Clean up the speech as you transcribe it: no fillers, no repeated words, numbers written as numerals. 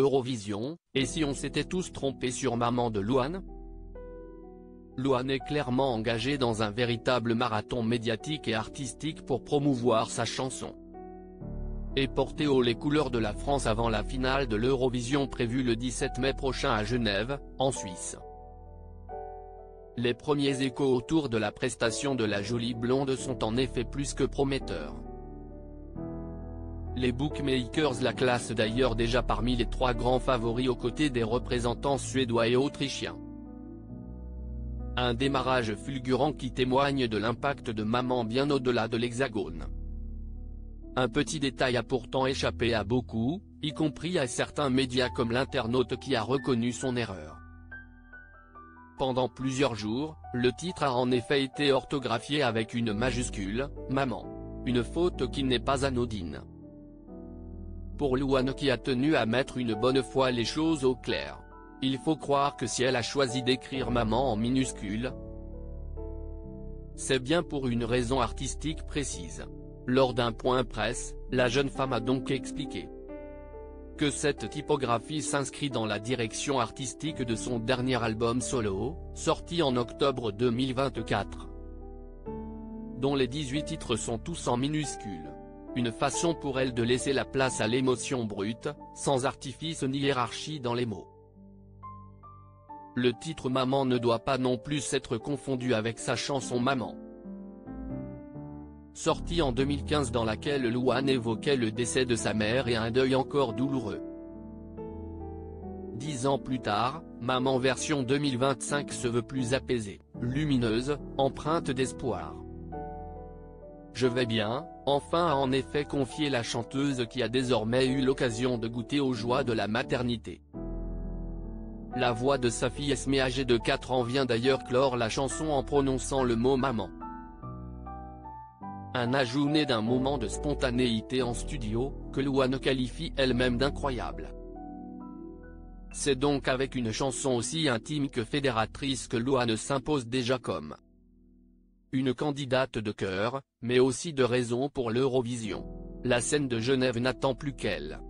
Eurovision, et si on s'était tous trompés sur Maman de Louane? Louane est clairement engagée dans un véritable marathon médiatique et artistique pour promouvoir sa chanson et porter haut les couleurs de la France avant la finale de l'Eurovision prévue le 17 mai prochain à Genève, en Suisse. Les premiers échos autour de la prestation de la jolie blonde sont en effet plus que prometteurs. Les bookmakers la classent d'ailleurs déjà parmi les 3 grands favoris aux côtés des représentants suédois et autrichiens. Un démarrage fulgurant qui témoigne de l'impact de Maman bien au-delà de l'Hexagone. Un petit détail a pourtant échappé à beaucoup, y compris à certains médias comme l'Internaute qui a reconnu son erreur. Pendant plusieurs jours, le titre a en effet été orthographié avec une majuscule, Maman. Une faute qui n'est pas anodine pour Louane qui a tenu à mettre une bonne fois les choses au clair. Il faut croire que si elle a choisi d'écrire Maman en minuscule, c'est bien pour une raison artistique précise. Lors d'un point presse, la jeune femme a donc expliqué que cette typographie s'inscrit dans la direction artistique de son dernier album solo, sorti en octobre 2024, dont les 18 titres sont tous en minuscules. Une façon pour elle de laisser la place à l'émotion brute, sans artifice ni hiérarchie dans les mots. Le titre Maman ne doit pas non plus être confondu avec sa chanson Maman, sortie en 2015 dans laquelle Louane évoquait le décès de sa mère et un deuil encore douloureux. 10 ans plus tard, Maman version 2025 se veut plus apaisée, lumineuse, empreinte d'espoir. Je vais bien, enfin a en effet confié la chanteuse qui a désormais eu l'occasion de goûter aux joies de la maternité. La voix de sa fille Esmé âgée de 4 ans vient d'ailleurs clore la chanson en prononçant le mot maman. Un ajout né d'un moment de spontanéité en studio, que Louane qualifie elle-même d'incroyable. C'est donc avec une chanson aussi intime que fédératrice que Louane s'impose déjà comme une candidate de cœur, mais aussi de raison pour l'Eurovision. La scène de Genève n'attend plus qu'elle.